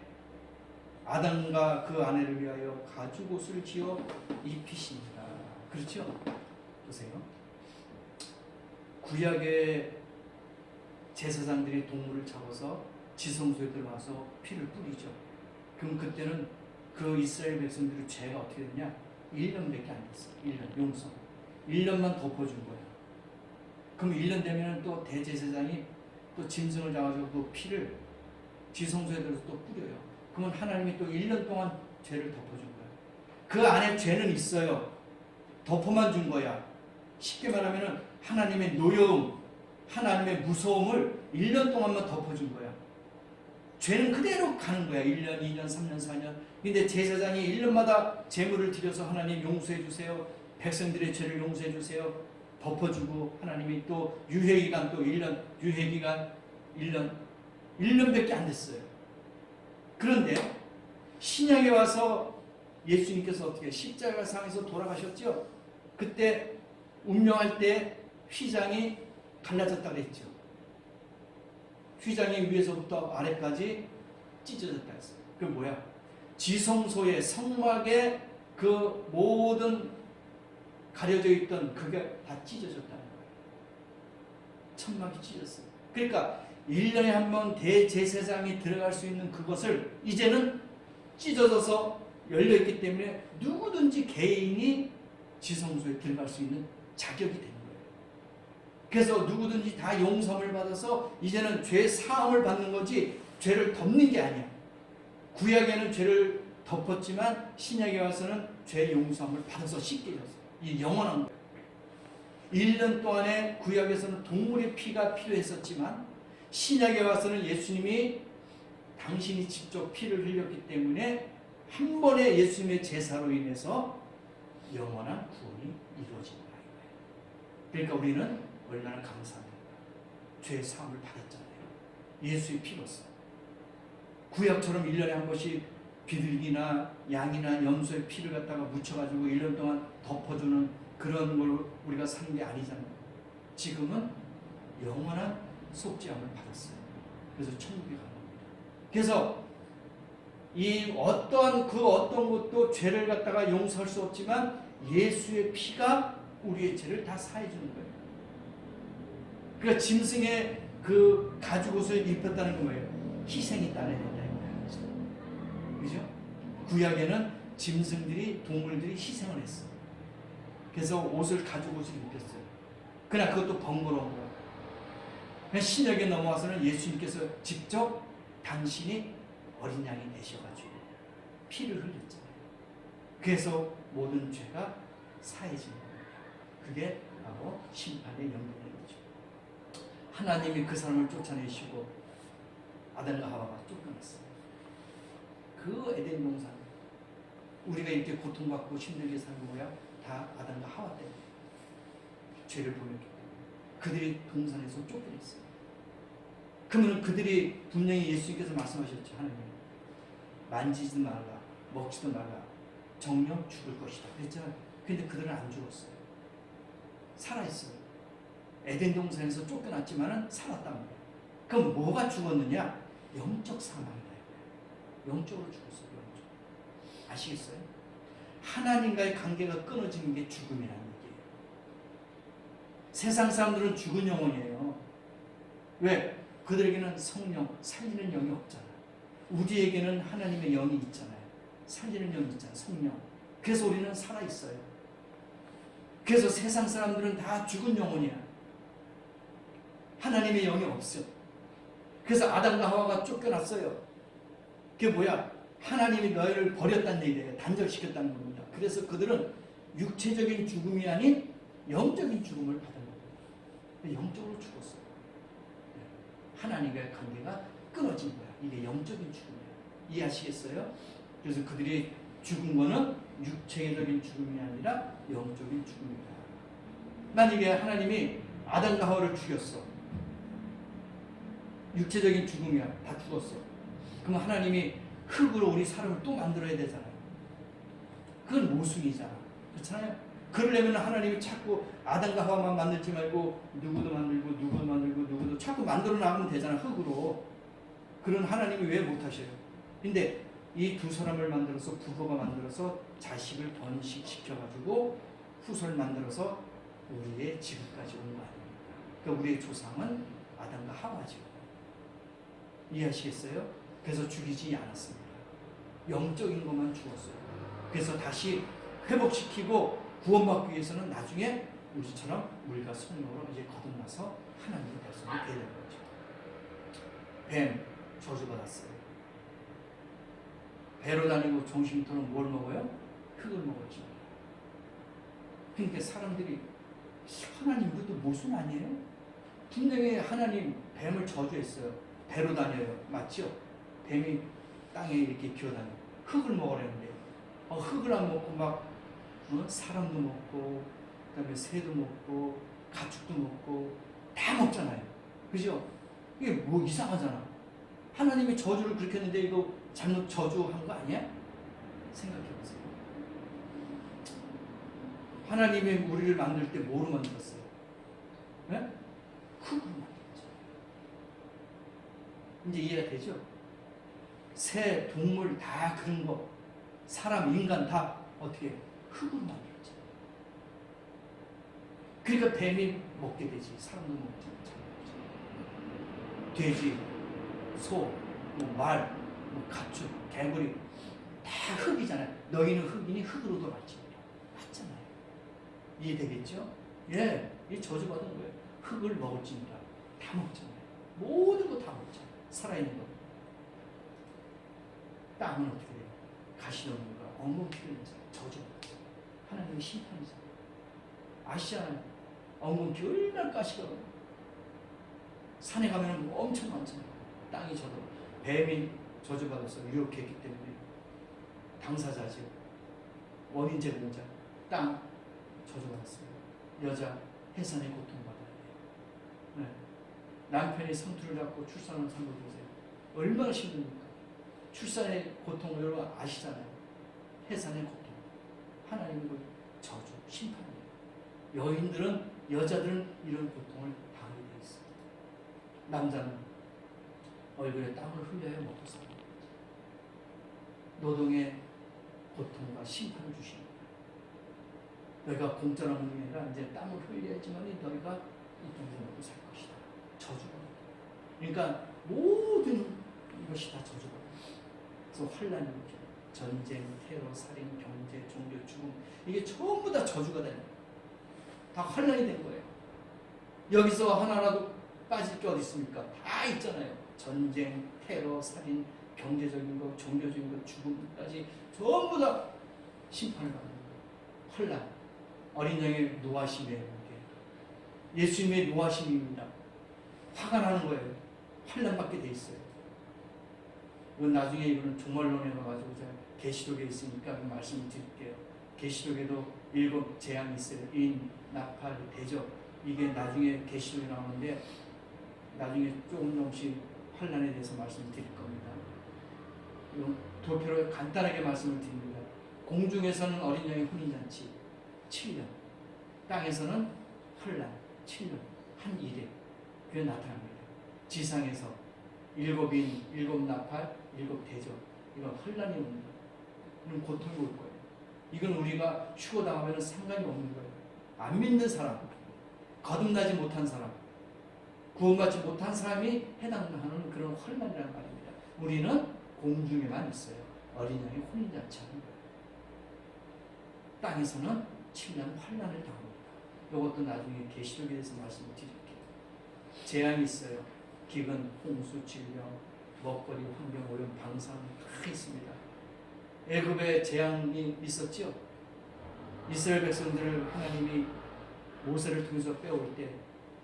아담과 그 아내를 위하여 가죽옷을 지어 입히십니다. 그렇죠? 보세요. 구약의 제사장들이 동물을 잡아서 지성소에 들어가서 피를 뿌리죠. 그럼 그때는 그 이스라엘 백성들의 죄가 어떻게 됐냐? 1년밖에 안 됐어요. 1년 용서. 1년만 덮어준 거예요. 그럼 1년 되면 또 대제사장이 또 짐승을 잡아서 그 피를 지성소에 들어서 또 뿌려요. 그러면 하나님이 또 1년 동안 죄를 덮어준 거예요. 그 안에 죄는 있어요. 덮어만 준 거야. 쉽게 말하면 하나님의 노여움, 하나님의 무서움을 1년 동안만 덮어준 거야. 죄는 그대로 가는 거야. 1년, 2년, 3년, 4년. 근데 제사장이 1년마다 제물을 드려서 하나님 용서해 주세요. 백성들의 죄를 용서해 주세요. 덮어주고 하나님이 또 유예기간 또 1년, 유예기간 1년밖에 안 됐어요. 그런데 신약에 와서 예수님께서 어떻게 십자가상에서 돌아가셨죠? 그때 운명할 때 휘장이 갈라졌다고 했죠. 휘장이 위에서부터 아래까지 찢어졌다 했어요. 그게 뭐야? 지성소의 성막에 그 모든 가려져 있던 그게 다 찢어졌다는 거예요. 천막이 찢어졌어요. 그러니까 1년에 한 번 대제사장이 들어갈 수 있는 그것을 이제는 찢어져서 열려있기 때문에 누구든지 개인이 지성소에 들어갈 수 있는 자격이 되는 거예요. 그래서 누구든지 다 용서를 받아서 이제는 죄 사함을 받는 거지 죄를 덮는 게 아니야. 구약에는 죄를 덮었지만 신약에 와서는 죄 용서함을 받아서 씻겨졌어요. 이 영원한 거예요. 1년 동안에 구약에서는 동물의 피가 필요했었지만 신약에 와서는 예수님이 당신이 직접 피를 흘렸기 때문에 한 번의 예수님의 제사로 인해서 영원한 구원이 이루어진다. 그러니까 우리는 얼마나 감사합니까? 죄의 사함을 받았잖아요. 예수의 피로서. 구약처럼 1년에 한 번씩 비둘기나 양이나 염소의 피를 갖다가 묻혀가지고 1년 동안 덮어주는 그런 걸 우리가 사는 게 아니잖아요. 지금은 영원한 속죄함을 받았어요. 그래서 천국에 가는 겁니다. 그래서 이 어떤 것도 죄를 갖다가 용서할 수 없지만 예수의 피가 우리의 죄를 다 사해 주는 거예요. 그러니까 짐승의 그 가죽옷을 입혔다는 건 뭐예요? 희생이 따라야 된다는 거예요. 그죠? 구약에는 짐승들이, 동물들이 희생을 했어. 그래서 옷을 가죽옷을 입혔어요. 그러나 그것도 번거로운 거예요. 신약에 넘어와서는 예수님께서 직접 당신이 어린 양이 되셔가지고 피를 흘렸잖아요. 그래서 모든 죄가 사해지는 겁니다. 그게 바로 심판의 연결된 거죠. 하나님이 그 사람을 쫓아내시고 아담과 하와가 쫓겨났어요. 그 에덴 동산, 우리가 이렇게 고통받고 힘들게 사는 거야 다 아담과 하와 때문에 죄를 범했기 때문에 그들이 동산에서 쫓겨났어요. 그러면 그들이 분명히 예수님께서 말씀하셨죠. 하나님 만지지도 말라, 먹지도 말라, 정령 죽을 것이다 그랬잖아요. 근데 그들은 안 죽었어요. 살아있어요. 에덴 동산에서 쫓겨났지만은 살았단 말이에요. 그럼 뭐가 죽었느냐? 영적 사망이다. 영적으로 죽었어요. 영적. 아시겠어요? 하나님과의 관계가 끊어지는 게 죽음이라는 얘기예요. 세상 사람들은 죽은 영혼이에요. 왜? 그들에게는 성령, 살리는 영이 없잖아. 우리에게는 하나님의 영이 있잖아요. 살리는 영이 있잖아요. 성령. 그래서 우리는 살아있어요. 그래서 세상 사람들은 다 죽은 영혼이야. 하나님의 영이 없어. 그래서 아담과 하와가 쫓겨났어요. 그게 뭐야? 하나님이 너희를 버렸다는 얘기예요. 단절시켰다는 겁니다. 그래서 그들은 육체적인 죽음이 아닌 영적인 죽음을 받은 겁니다. 영적으로 죽었어요. 하나님과의 관계가 끊어진 거야. 이게 영적인 죽음이야. 이해하시겠어요? 그래서 그들이 죽은 거는 육체적인 죽음이 아니라 영적인 죽음이다. 만약에 하나님이 아담과 하와를 죽였어. 육체적인 죽음이야. 다 죽었어. 그럼 하나님이 흙으로 우리 사람을 또 만들어야 되잖아요. 그건 모순이잖아. 그렇잖아요. 그러려면 하나님이 자꾸 아담과 하와만 만들지 말고 누구도 만들고 누구도 만들고 누구도 자꾸 만들어 나가면 되잖아. 흙으로. 그런 하나님이 왜 못하셔요? 근데 이 두 사람을 만들어서 부부가 만들어서 자식을 번식시켜가지고 후손을 만들어서 우리의 지금까지 온 거 아닙니까? 그러니까 우리의 조상은 아담과 하와죠. 이해하시겠어요? 그래서 죽이지 않았습니다. 영적인 것만 죽었어요. 그래서 다시 회복시키고 구원받기 위해서는 나중에 우리처럼 물과 성령으로 이제 거듭나서 하나님의 백성이 되는 거죠. 뱀 저주받았어요. 배로 다니고 정신토는 뭘 먹어요? 흙을 먹었죠. 그러니까 사람들이 하나님 그것도 모순 아니에요? 분명히 하나님 뱀을 저주했어요. 배로 다녀요. 맞죠? 뱀이 땅에 이렇게 기어다녀요. 흙을 먹으라는데 흙을 안 먹고 막 사람도 먹고 그다음에 새도 먹고 가축도 먹고 다 먹잖아요. 그죠? 이게 뭐 이상하잖아. 하나님이 저주를 그렇게 했는데 이거 잘못 저주한 거 아니야? 생각해보세요. 하나님이 우리를 만들 때 뭐로 만들었어요? 네? 흙으로 만들었죠. 이제 이해가 되죠? 새, 동물 다 그런 거, 사람, 인간 다 어떻게 흙으로 만들었죠. 그러니까 뱀이 먹게 되지. 사람도 먹지. 돼지, 소, 말, 가축, 개구리 다 흙이잖아요. 너희는 흙이니 흙으로 돌아갈지니라. 맞잖아요. 이해되겠죠? 예, 이 저주받은 거예요. 흙을 먹을지니라. 다 먹잖아요. 모든 거 다 먹잖아요. 살아있는 거. 땅은 어떻게 돼요? 가시덤불과 엉겅퀴를 저주받았어요. 하나님의 심판이잖아요. 아시잖아요. 엉겅퀴 얼마나 가시가 산에 가면 엄청 많잖아요. 땅이 저도 뱀이 저주받아서 이렇게 했기 때문에 당사자죠. 원인 제공자 땅 저주받았어요. 여자 해산의 고통받아야 돼요. 네. 남편이 성투를 잡고 출산을 상고보세요. 얼마나 힘듭니까? 출산의 고통을 여러분 아시잖아요. 해산의 고통. 하나님의 저주, 심판이에요. 여인들은, 여자들은 이런 고통을 당하게 되어 있어요. 남자는 얼굴에 땀을 흘려야 먹고 사는 거죠. 노동의 고통과 심판을 주시는 거예요. 너희가 공짜로 먹는 게 아니라 이제 땀을 흘려야지만 너희가 이 동생 먹고 살 것이다. 저주가. 그러니까 모든 것이 다 저주가. 그래서 환란이 오죠. 전쟁, 테러, 살인, 경제, 종교, 죽음 이게 전부 다 저주가 되는 거예요. 다 환란이 된 거예요. 여기서 하나라도 빠질 게 어디 있습니까? 다 있잖아요. 전쟁, 테러, 살인, 경제적인 것, 종교적인 것, 죽음까지 전부 다 심판을 받는 거예요. 환란. 어린 양의 노하심이에요. 예수님의 노하심입니다. 화가 나는 거예요. 환란 받게 돼 있어요. 이건 나중에 이거는 종말론에 가가지고 제가 계시록에 있으니까 그 말씀을 드릴게요. 계시록에도 7 재앙이 있어요. 인, 나팔, 대적. 이게 나중에 계시록에 나오는데 나중에 조금씩 환란에 대해서 말씀을 드릴 겁니다. 도표로 간단하게 말씀을 드립니다. 공중에서는 어린 양의 혼인잔치, 7년. 땅에서는 환란 7년. 한 일에 그게 나타납니다. 지상에서 7인, 7나팔, 7대접. 이건 환란이 옵니다. 이건 고통이 올 거예요. 이건 우리가 휴거당하면 상관이 없는 거예요. 안 믿는 사람, 거듭나지 못한 사람, 구원받지 못한 사람이 해당하는 그런 환란이라는 말입니다. 우리는 공중에만 있어요. 어린 양이 혼인잔치하는 거예요. 땅에서는 7년 환란을 당합니다. 이것도 나중에 계시록에 대해서 말씀을 드릴게요. 재앙이 있어요. 기근, 홍수, 질병, 먹거리, 환경 오염, 방사능 다 있습니다. 애굽에 재앙이 있었죠. 이스라엘 백성들을 하나님이 모세를 통해서 빼올 때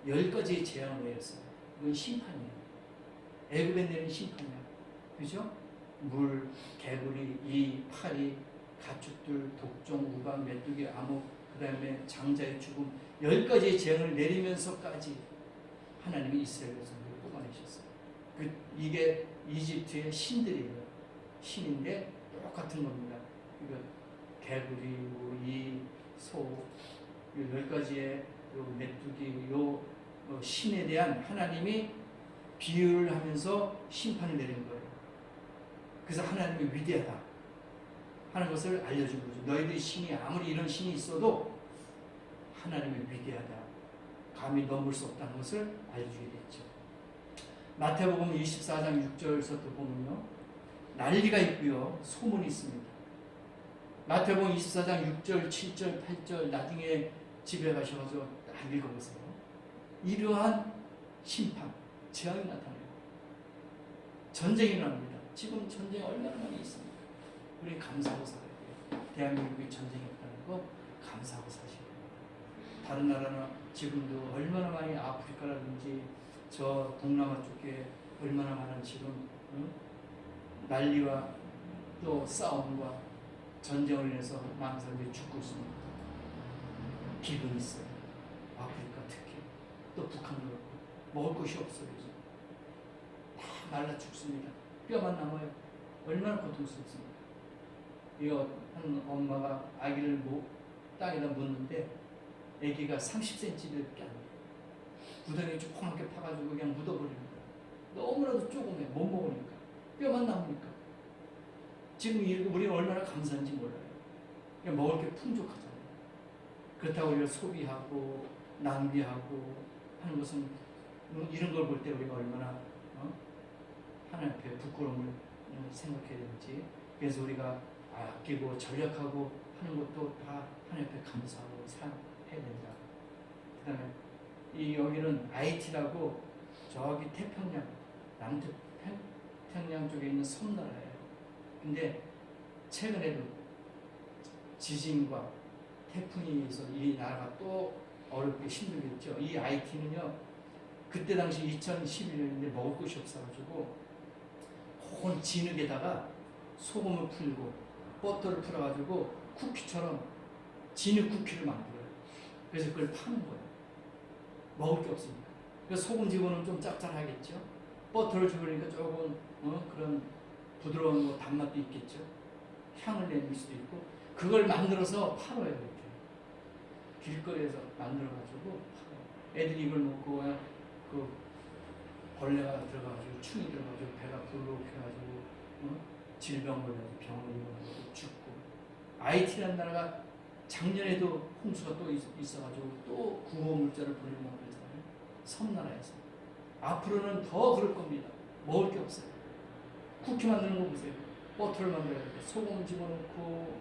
10가지의 재앙을 내렸어요. 이건 심판이에요. 애굽에 내린 심판이야. 그죠? 물, 개구리, 이, 파리, 가축들, 독종, 우박, 메뚜기, 암흑, 그 다음에 장자의 죽음 10가지의 재앙을 내리면서까지 하나님이 이스라엘 백성들을 뽑아내셨어요. 이게 이집트의 신들이에요. 신인데 똑같은 겁니다. 이거 개구리, 이, 소, 10가지의 메뚜기, 신에 대한 하나님이 비유를 하면서 심판을 내린 거예요. 그래서 하나님이 위대하다 하는 것을 알려준 거죠. 너희들이 신이 아무리 이런 신이 있어도 하나님이 위대하다, 감히 넘을 수 없다는 것을 알려주게 됐죠. 마태복음 24장 6절에서도 보면요, 난리가 있고요, 소문이 있습니다. 마태복음 24장 6절, 7절, 8절 나중에 집에 가셔서 다 읽어보세요. 이러한 심판, 재앙이 나타나요. 전쟁이 일어납니다. 지금 전쟁이 얼마나 많이 있습니까? 우리 감사하고 살아야 돼요. 대한민국에 전쟁이 없다는 거 감사하고 사셔야 돼요. 다른 나라는 지금도 얼마나 많이 아프리카라든지 저 동남아 쪽에 얼마나 많은 지금 난리와 또 싸움과 전쟁을 인해서 많은 사람들이 죽고 있습니다. 기근이 있어요. 아프리카 특히. 또 북한도 그렇고. 먹을 것이 없어요. 요즘. 다 말라 죽습니다. 뼈만 남아요. 얼마나 고통스럽습니까? 이거 한 엄마가 아기를 땅에다 묻는데 아기가 30cm밖에 안 돼요. 구덩이 조그맣게 파가지고 그냥 묻어버리는 거예요. 너무나도 조그매. 못 먹으니까. 뼈만 남으니까. 지금 우리가 얼마나 감사한지 몰라요. 그냥 먹을 게 풍족하잖아요. 그렇다고 우리가 소비하고 낭비하고 하는 것은 이런 걸 볼 때 우리가 얼마나 하나님 앞에 부끄러움을 생각해야 되는지. 그래서 우리가 아끼고 전략하고 하는 것도 다 하나님 앞에 감사하고 사랑해야 된다. 그 다음에 여기는 IT라고 저기 태평양, 남태평양 쪽에 있는 섬나라예요. 근데 최근에도 지진과 태풍이 있어서 이 나라가 또 어렵게 힘들겠죠. 이 IT는요, 그때 당시 2011년인데 먹을 것이 없어가지고 온 진흙에다가 소금을 풀고 버터를 풀어가지고 쿠키처럼 진흙 쿠키를 만들어요. 그래서 그걸 파는 거예요. 먹을 게 없으니까. 그래서 소금 집어넣으면 좀 짭짤하겠죠. 버터를 집으니까 조금 그런 부드러운 거 단맛도 있겠죠. 향을 내는 수도 있고. 그걸 만들어서 팔아요. 이렇게 길거리에서 만들어가지고 팔아요. 애들이 이걸 먹고 그 벌레가 들어가가지고 충이 들어가지고 배가 불룩해가지고 질병 걸려서 병을 입어가지고 죽고. IT라는 나라가 작년에도 홍수가 또 있어가지고 또 구호물자를 보내려고 그랬잖아요. 섬나라에서. 앞으로는 더 그럴 겁니다. 먹을 게 없어요. 쿠키 만드는 거 보세요. 버터를 만들어야 돼. 소금 집어넣고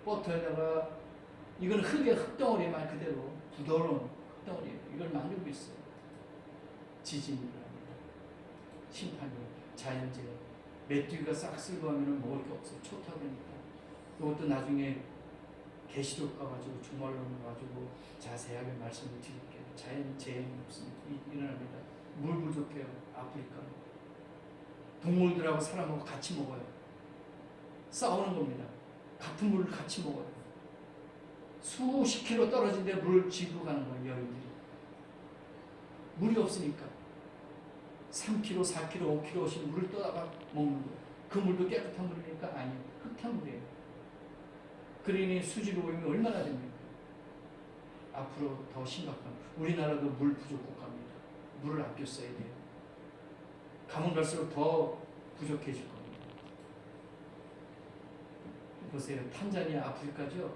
버터에다가 이건 흙덩어리 말 그대로 부드러운 흙덩어리예요. 이걸 만들고 있어요. 지진이 일어납니다. 심판이, 자연재해. 메뚜기가 싹 쓸고 하면 먹을 게 없어요. 초토화되니까. 이것도 나중에 계시록 가가지고 주말로 가가지고 자세하게 말씀을 드릴게요. 자연재해는 없습니다. 일어납니다. 물 부족해요. 아프리카는. 동물들하고 사람하고 같이 먹어요. 싸우는 겁니다. 같은 물을 같이 먹어요. 수십 킬로 떨어진 데 물을 쥐고 가는 거예요. 여인들이. 물이 없으니까 3kg, 4kg, 5kg씩 물을 떠다가 먹는 거예요. 그 물도 깨끗한 물이니까 아니에요. 흙탕물이에요. 그러니 수질 오염이 얼마나 됩니까? 앞으로 더 심각한. 우리나라도 물 부족 국가입니다. 물을 아껴 써야 돼요. 가면 갈수록 더 부족해질 겁니다. 보세요. 탄자니아 아프리카죠.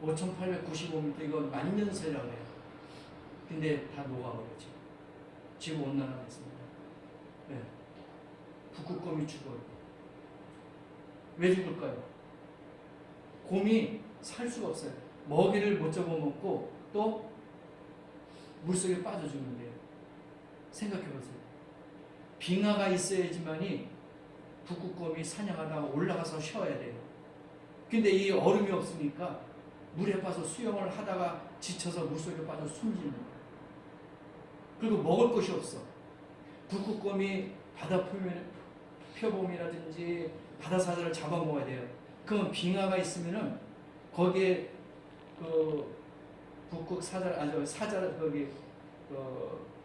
5,895m 이거 만년설이라고 해요. 근데 다 녹아버리죠. 지구 온난화 됐습니다. 네. 북극곰이 죽어요. 왜 죽을까요? 곰이 살 수가 없어요. 먹이를 못 잡아먹고 또 물속에 빠져 죽는데요. 생각해보세요. 빙하가 있어야지만이 북극곰이 사냥하다가 올라가서 쉬어야 돼요. 근데 이 얼음이 없으니까 물에 빠져 수영을 하다가 지쳐서 물속에 빠져 숨지는 거예요. 그리고 먹을 것이 없어. 북극곰이 바다 표범이라든지 바다 사자를 잡아먹어야 돼요. 그러면 빙하가 있으면은 거기에 그 북극 사자 거기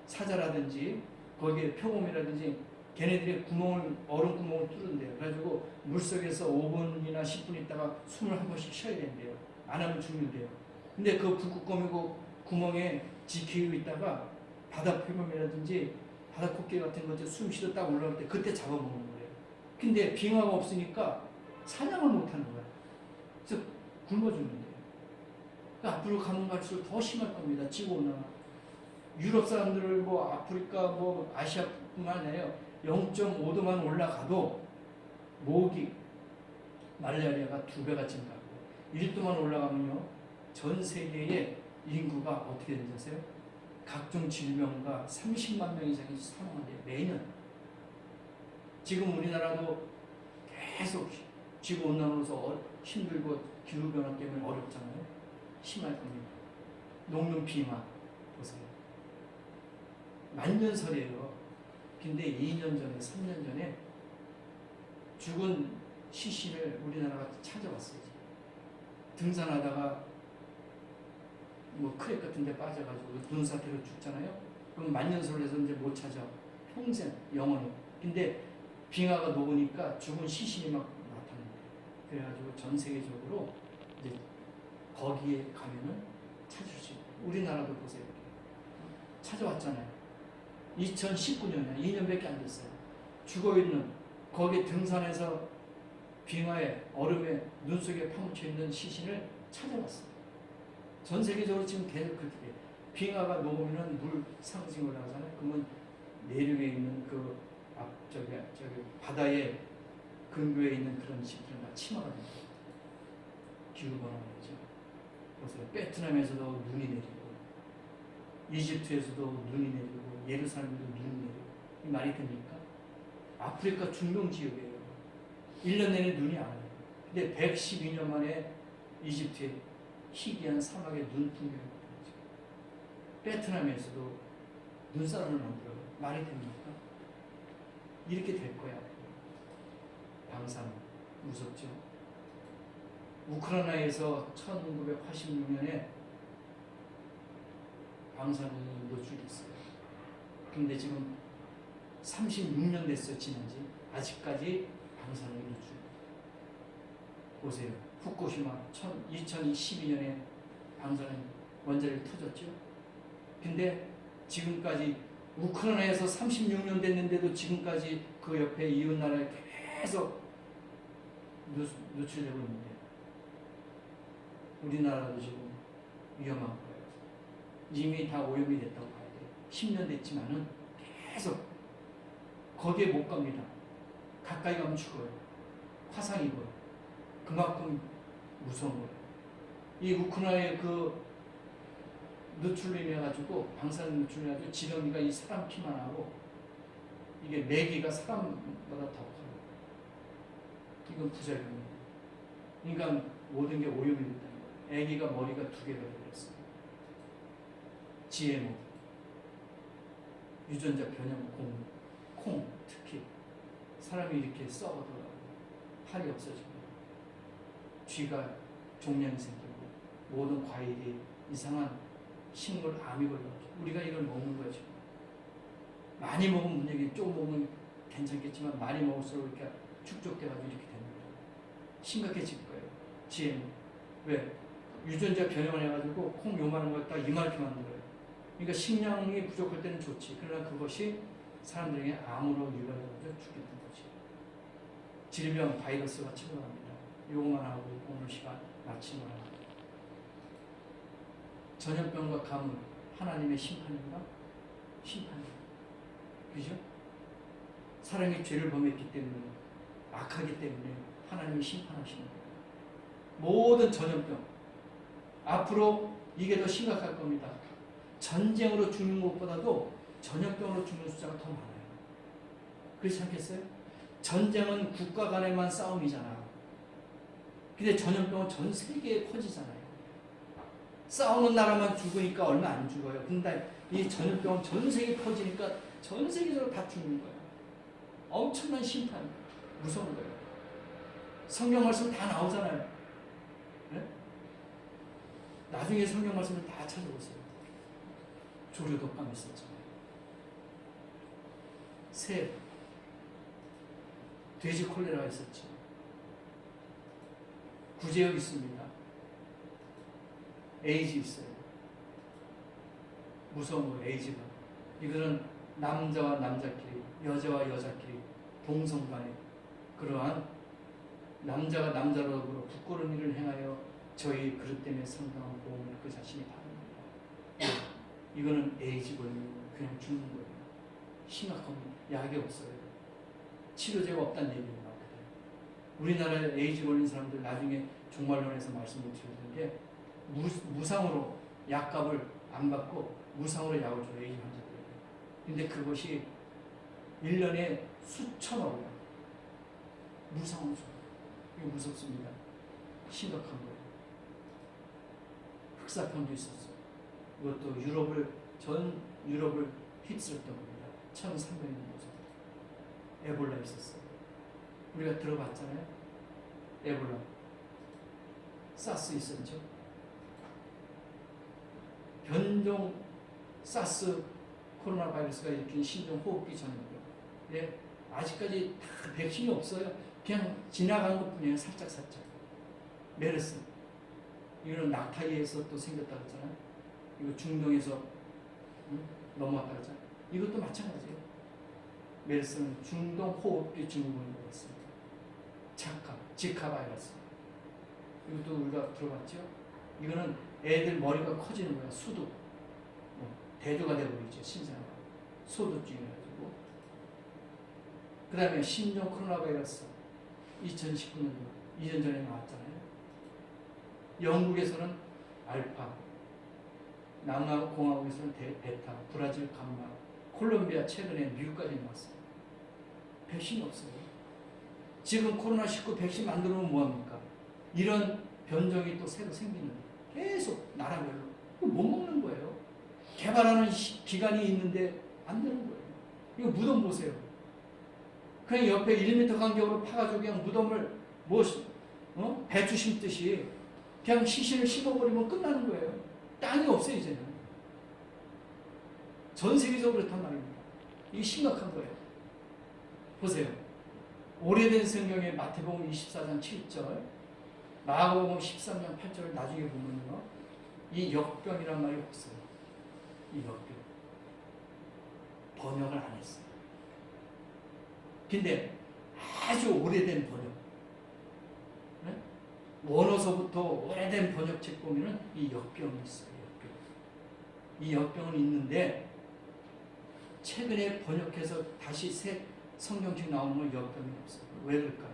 사자라든지 거기에 표범이라든지 걔네들이 얼음 구멍을 뚫는데요. 그래가지고 물속에서 5분이나 10분 있다가 숨을 한 번씩 쉬어야 된대요. 안 하면 죽는데요. 근데 그 북극곰이 그 구멍에 지키고 있다가 바다 표범이라든지 바다 코끼리 같은 것들 숨 쉬다 딱 올라올 때 그때 잡아먹는 거예요. 근데 빙하가 없으니까 사냥을 못 하는 거예요. 그래서 굶어 죽는데요. 그러니까 앞으로 가면 갈수록 더 심할 겁니다. 지구온난화. 유럽 사람들을 뭐 아프리카 뭐 아시아뿐만 아니라 0.5도만 올라가도 모기, 말라리아가 2배가 증가하고 1도만 올라가면요 전 세계의 인구가 어떻게 되는지 아세요? 각종 질병과 30만 명 이상이 사망한대요. 매년. 지금 우리나라도 계속 지구온난화로서 힘들고 기후변화 때문에 어렵잖아요. 심할 겁니다. 녹는 비만 보세요. 만년설이에요. 근데 2년 전에 3년 전에 죽은 시신을 우리나라가 찾아왔어요. 등산하다가 뭐 크랙 같은 데 빠져가지고 눈사태로 죽잖아요. 그럼 만년설을 해서 이제 못 찾아. 평생 영원히. 근데 빙하가 녹으니까 죽은 시신이 막 나타난대요. 그래가지고 전 세계적으로 이제 거기에 가면은 찾을 수 있어요. 우리나라도 보세요. 찾아왔잖아요. 2019년에 2년밖에 안 됐어요. 죽어있는 거기에 등산해서 빙하에 얼음에 눈 속에 파묻혀 있는 시신을 찾아왔어요. 전 세계적으로 지금 계속 그렇게 돼요. 빙하가 녹으면 물 상승이 올라가잖아요. 그러면 내륙에 있는 저기 바다의 근교에 있는 그런 집들은 다 침하가 됩니다. 기후변화죠. 그래서 베트남에서도 눈이 내리고 이집트에서도 눈이 내리고 예루살렘에도 눈이 내리고 이 말이 됩니까? 아프리카 중동 지역이에요. 1년 내내 눈이 안 와요. 근데 112년 만에 이집트에 희귀한 사막에 눈 풍경이 나타나죠. 베트남에서도 눈사람을 만들어요. 말이 됩니까? 이렇게 될 거야. 방사능 무섭죠. 우크라이나에서 1986년에 방사능이 노출됐어요. 근데 지금 36년 됐어요. 지난지. 아직까지 방사능이 노출. 보세요. 후쿠시마 2012년에 방사능 원자력이 터졌죠. 근데 지금까지 우크라이나에서 36년 됐는데도 지금까지 그 옆에 이웃나라에 계속 노출되고 있는데 우리나라도 지금 위험한 거예요. 이미 다 오염이 됐다고 봐야 돼요. 10년 됐지만은 계속 거기에 못 갑니다. 가까이 가면 죽어요. 화상이고요. 그만큼 무서운 거예요. 이 우크라이나의 그 노출로 인해 가지고 방사능 노출로 인해 가지고 지렁이가 이 사람 피만 하고 이게 메기가 사람보다 더 커요. 이건 부작용이에요. 그러니까 모든 게 오염이 된다는 거예요. 아기가 머리가 2개가 되었어요. GMO, 유전자 변형 콩 특히 사람이 이렇게 썩어들어가고 팔이 없어지고 쥐가 종양이 생기고 모든 과일이 이상한 식물 암이 걸려가지고 우리가 이걸 먹는 거야 지금. 많이 먹으면 문제기 조금 먹으면 괜찮겠지만 많이 먹을수록 이렇게 축적돼가지고 이렇게 됩니다. 심각해질 거예요. GM 왜? 유전자 변형을 해가지고 콩 요만한 거 딱 이만하게 만든 거예요. 그러니까 식량이 부족할 때는 좋지. 그러나 그것이 사람들에게 암으로 유발되어서 죽게 된 거지. 질병, 바이러스가 침몰합니다. 요것만 하고 오늘 시간 마치는 거야. 전염병과 가뭄, 하나님의 심판인가? 심판이야. 그죠? 사람이 죄를 범했기 때문에, 악하기 때문에 하나님이 심판하시는 거예요. 모든 전염병. 앞으로 이게 더 심각할 겁니다. 전쟁으로 죽는 것보다도 전염병으로 죽는 숫자가 더 많아요. 그렇지 않겠어요? 전쟁은 국가 간에만 싸움이잖아. 근데 전염병은 전 세계에 퍼지잖아요. 싸우는 나라만 죽으니까 얼마 안 죽어요. 근데 이 전염병은 전 세계에 퍼지니까 전 세계적으로 다 죽는 거예요. 엄청난 심판. 무서운 거예요. 성경 말씀 다 나오잖아요. 네? 나중에 성경 말씀을 다 찾아보세요. 조류 독감 있었잖아요. 새, 돼지 콜레라가 있었죠. 구제역 있습니다. 에이즈 있어요. 무서운 거예요, 에이즈가. 이거는 남자와 남자끼리, 여자와 여자끼리, 동성 간에 그러한 남자가 남자로 부끄러운 일을 행하여 저희 그릇 때문에 상당한 보험을 그 자신이 받습니다. 이거는 에이즈 걸리면 그냥 죽는 거예요. 심각합니다. 약이 없어요. 치료제가 없다는 얘기가 나거든요. 우리나라에 에이즈 걸린 사람들 나중에 종말론에서 말씀을 드리는 게 무상으로 약값을 안 받고 무상으로 약을 줘요. 에이즈 환자들에게. 근데 그것이 1년에 수천억이에요. 무상으로 줘요. 이거 무섭습니다. 심각한 거예요. 흑사병도 있었어요. 이것도 전 유럽을 휩쓸었던 겁니다. 1300년 전에 에볼라 있었어요. 우리가 들어봤잖아요. 에볼라. 사스 있었죠. 변종 사스 코로나 바이러스가 일으킨 신종호흡기 전염병. 예, 아직까지 다 백신이 없어요. 그냥 지나간 것뿐이에요. 살짝. 메르스. 이거는 낙타이에서 또 생겼다고 했잖아요. 이거 중동에서 넘어왔다고 했잖아요. 이것도 마찬가지예요. 메르스는 중동 호흡기 증후군이라고 했습니다. 지카 바이러스. 이것도 우리가 들어봤죠? 이거는 애들 머리가 커지는 거야. 수두. 대두가 되어버리죠. 신생아가. 소두증이가지고. 그 다음에 신종 코로나 바이러스. 2019년, 2년 전에 나왔잖아요. 영국에서는 알파, 남아공화국에서는 베타, 브라질 감마, 콜롬비아 최근에 미국까지 나왔어요. 백신이 없어요. 지금 코로나19 백신 만들면 뭐합니까? 이런 변종이 또 새로 생기는 계속 나라별로 못 먹는 거예요. 개발하는 기간이 있는데 안 되는 거예요. 이거 무덤 보세요. 그냥 옆에 1m 간격으로 파가지고 그냥 무덤을 배추 심듯이 그냥 시신을 심어버리면 끝나는 거예요. 땅이 없어요, 이제는. 전 세계적으로 그렇단 말입니다. 이게 심각한 거예요. 보세요. 오래된 성경의 마태복음 24장 7절, 마가복음 13장 8절을 나중에 보면요. 이 역병이란 말이 없어요. 이 역병. 번역을 안 했어요. 근데 아주 오래된 번역. 네? 원어서부터 오래된 번역책 보면은 이 역병이 있어요. 역병. 이 역병은 있는데 최근에 번역해서 다시 새 성경책 나오는 건 역병이 없어요. 왜 그럴까요?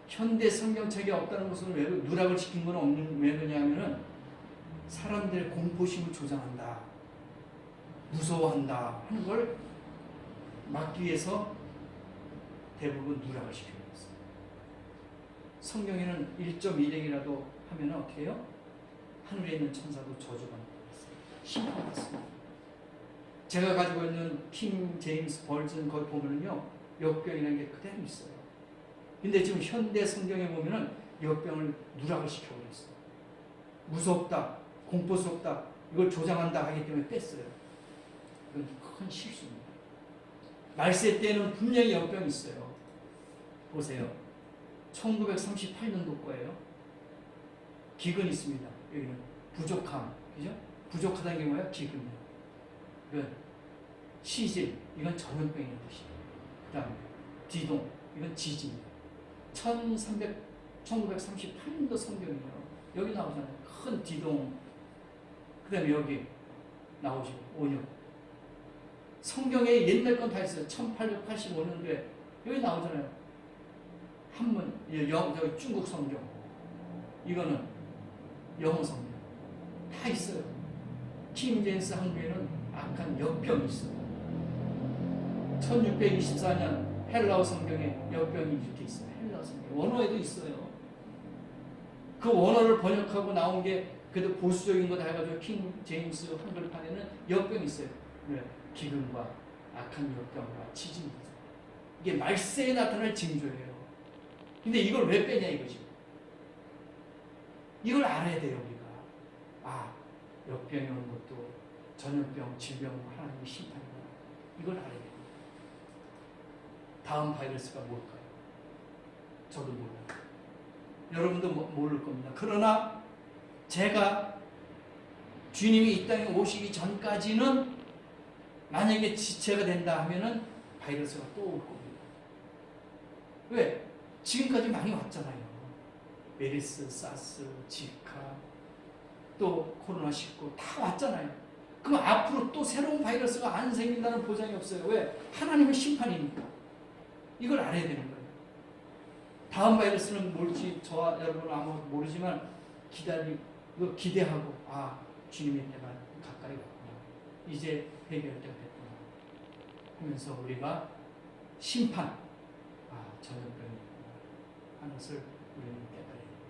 현대 성경책이 없다는 것은 왜 누락을 시킨 건 없는 왜 그러냐면은 사람들의 공포심을 조장한다, 무서워한다 하는 걸 막기 위해서 대부분 누락을 시키는 거예요. 성경에는 1.1행이라도 하면 어떻게 해요? 하늘에 있는 천사도 저주받는 거였어요. 심판받습니다. 제가 가지고 있는 킹 제임스 버전 거기 보면은요, 역병이라는 게 그대로 있어요. 근데 지금 현대 성경에 보면은 역병을 누락을 시켜버렸어요. 무섭다, 공포스럽다, 이걸 조장한다 하기 때문에 뺐어요. 이건 큰 실수입니다. 말세 때는 분명히 역병이 있어요. 보세요. 1938년도 거예요. 기근이 있습니다. 여기는 부족함, 그죠? 부족하다는 게 뭐야? 기근이야. 그 시질, 이건 전염병이라는 뜻이에요. 그 다음에 디동, 이건 지진이에요. 1938년도 성경이에요. 여기 나오잖아요. 큰 디동. 그 다음에 여기 나오죠. 온역. 성경에 옛날 건 다 있어요. 1885년도에 여기 나오잖아요. 한문, 저기 중국 성경. 이거는 영어 성경. 다 있어요. 킹제임스 한국에는 악한 역병이 있어요. 1624년 헬라어 성경에 역병이 이렇게 있어요. 헬라어 성경. 원어에도 있어요. 그 원어를 번역하고 나온 게 그래도 보수적인 거 다 해가지고 킹제임스 한글판에는 역병이 있어요. 기근과 악한 역병과 지진이 있어요. 이게 말세에 나타날 징조예요. 근데 이걸 왜 빼냐 이거지. 이걸 알아야 돼요 우리가. 역병이 오는 것도 전염병, 질병, 하나님의 심판이구나. 이걸 알아야 돼요. 다음 바이러스가 뭘까요? 저도 몰라요. 여러분도 모를 겁니다. 그러나 제가 주님이 이 땅에 오시기 전까지는 만약에 지체가 된다 하면은 바이러스가 또 올 겁니다. 왜? 지금까지 많이 왔잖아요. 메르스, 사스, 지카, 또 코로나19 다 왔잖아요. 그럼 앞으로 또 새로운 바이러스가 안 생긴다는 보장이 없어요. 왜? 하나님의 심판이니까. 이걸 알아야 되는 거예요. 다음 바이러스는 뭘지 저와 여러분은 아마 모르지만 기대하고 주님의 때가 가까이 왔구나. 이제 해결될 때가 됐구나 하면서 우리가 심판, 전염병이구나 하는 것을 우리는 깨달아야 됩니다.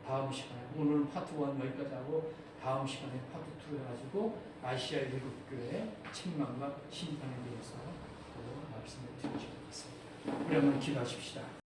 다음 시간에 오늘 파트 1 여기까지 하고 다음 시간에 파트 2 해가지고 아시아 7교회 책망과 심판에 대해서 또 말씀을 드리겠습니다. 우리 한번 기도하십시다.